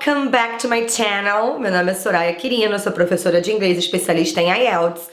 Welcome back to my channel! Meu nome é Soraya Quirino, sou professora de inglês especialista em IELTS.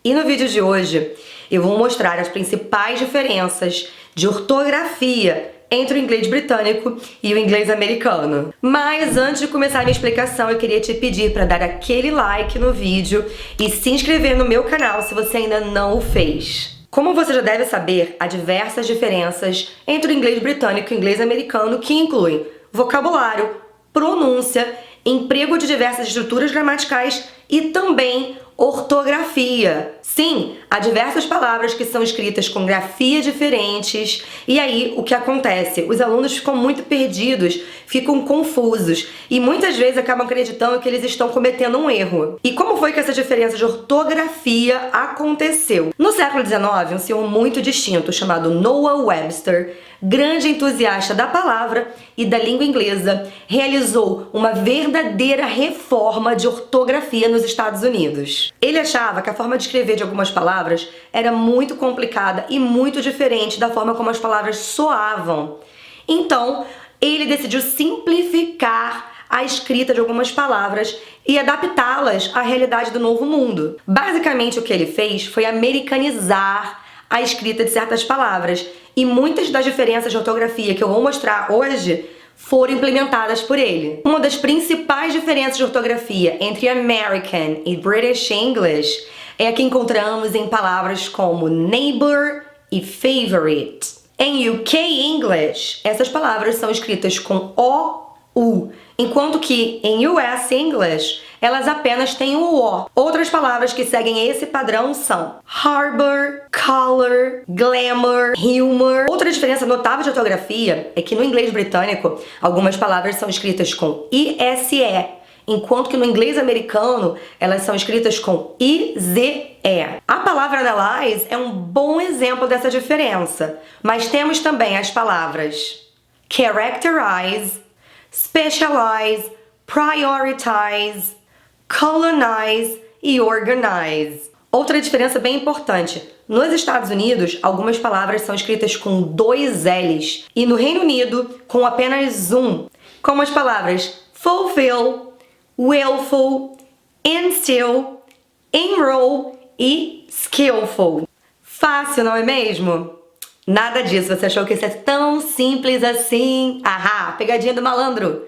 E no vídeo de hoje eu vou mostrar as principais diferenças de ortografia entre o inglês britânico e o inglês americano. Mas antes de começar a minha explicação, eu queria te pedir para dar aquele like no vídeo e se inscrever no meu canal se você ainda não o fez. Como você já deve saber, há diversas diferenças entre o inglês britânico e o inglês americano que incluem vocabulário, pronúncia, emprego de diversas estruturas gramaticais e também ortografia. Sim, há diversas palavras que são escritas com grafias diferentes e aí o que acontece? Os alunos ficam muito perdidos, ficam confusos e muitas vezes acabam acreditando que eles estão cometendo um erro. E como foi que essa diferença de ortografia aconteceu? No século XIX, um senhor muito distinto chamado Noah Webster, grande entusiasta da palavra e da língua inglesa, realizou uma verdadeira reforma de ortografia nos Estados Unidos. Ele achava que a forma de escrever de algumas palavras era muito complicada e muito diferente da forma como as palavras soavam. Então, ele decidiu simplificar a escrita de algumas palavras e adaptá-las à realidade do novo mundo. Basicamente, o que ele fez foi americanizar a escrita de certas palavras e muitas das diferenças de ortografia que eu vou mostrar hoje foram implementadas por ele. Uma das principais diferenças de ortografia entre American e British English é a que encontramos em palavras como neighbor e favorite. Em UK English, essas palavras são escritas com O-U, enquanto que em US English, elas apenas têm o O. Outras palavras que seguem esse padrão são harbor, color, glamour, humor. Outra diferença notável de ortografia é que no inglês britânico, algumas palavras são escritas com ISE, enquanto que no inglês americano, elas são escritas com IZE. A palavra analyze é um bom exemplo dessa diferença, mas temos também as palavras characterize, specialize, prioritize, colonize e organize. Outra diferença bem importante: nos Estados Unidos, algumas palavras são escritas com 2 L's e no Reino Unido com apenas um, como as palavras fulfill, willful, instill, enroll e skillful. Fácil, não é mesmo? Nada disso, você achou que isso é tão simples assim? Ahá, pegadinha do malandro!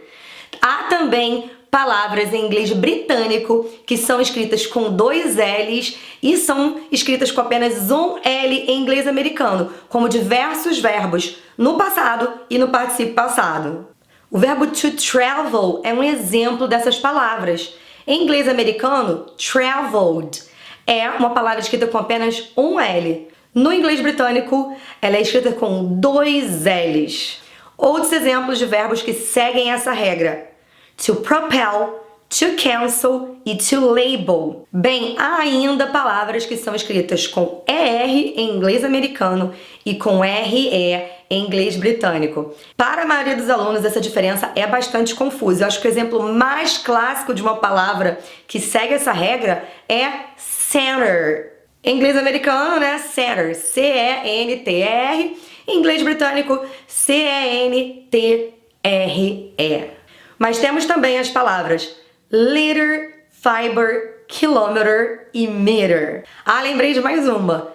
Há também palavras em inglês britânico que são escritas com 2 L's e são escritas com apenas um L em inglês americano, como diversos verbos no passado e no particípio passado. O verbo to travel é um exemplo dessas palavras. Em inglês americano, traveled é uma palavra escrita com apenas um L. No inglês britânico, ela é escrita com 2 L's. Outros exemplos de verbos que seguem essa regra: to propel, to cancel e to label. Bem, há ainda palavras que são escritas com ER em inglês americano e com RE em inglês britânico. Para a maioria dos alunos, essa diferença é bastante confusa. Eu acho que o exemplo mais clássico de uma palavra que segue essa regra é center. Em inglês americano, né? Center, C-E-N-T-R. Em inglês britânico, C-E-N-T-R-E. Mas temos também as palavras liter, fiber, kilometer e meter. Ah, lembrei de mais uma: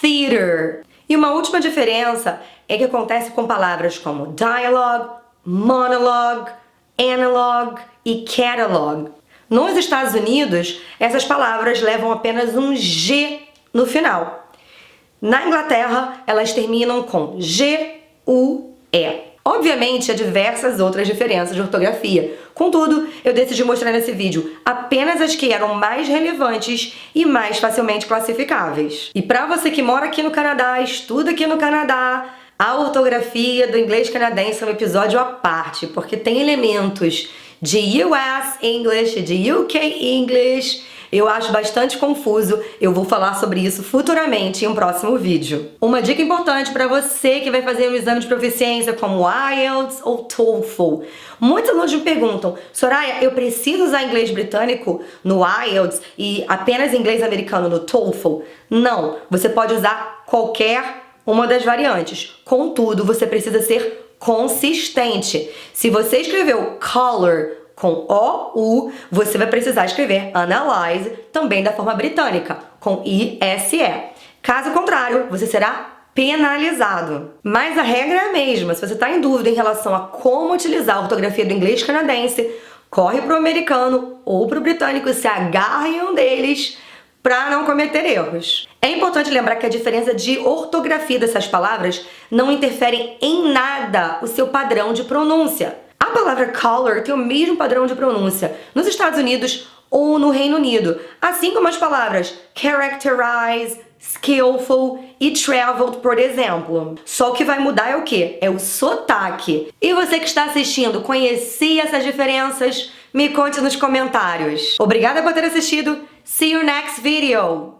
theater. E uma última diferença é que acontece com palavras como dialogue, monologue, analog e catalog. Nos Estados Unidos, essas palavras levam apenas um G no final. Na Inglaterra, elas terminam com G-U-E. Obviamente, há diversas outras diferenças de ortografia. Contudo, eu decidi mostrar nesse vídeo apenas as que eram mais relevantes e mais facilmente classificáveis. E para você que mora aqui no Canadá, estuda aqui no Canadá, a ortografia do inglês canadense é um episódio à parte, porque tem elementos de US English e de UK English. Eu acho bastante confuso, eu vou falar sobre isso futuramente em um próximo vídeo. Uma dica importante para você que vai fazer um exame de proficiência como IELTS ou TOEFL. Muitos alunos me perguntam: Soraya, eu preciso usar inglês britânico no IELTS e apenas inglês americano no TOEFL? Não, você pode usar qualquer uma das variantes. Contudo, você precisa ser consistente. Se você escreveu color com O-U, você vai precisar escrever analyze também da forma britânica, com I-S-E. Caso contrário, você será penalizado. Mas a regra é a mesma. Se você está em dúvida em relação a como utilizar a ortografia do inglês canadense, corre pro americano ou pro britânico, se agarre em um deles para não cometer erros. É importante lembrar que a diferença de ortografia dessas palavras não interfere em nada o seu padrão de pronúncia. A palavra color tem o mesmo padrão de pronúncia nos Estados Unidos ou no Reino Unido, assim como as palavras characterize, skillful e traveled, por exemplo. Só o que vai mudar é o quê? É o sotaque. E você que está assistindo, conhecia essas diferenças? Me conte nos comentários. Obrigada por ter assistido. See you next video!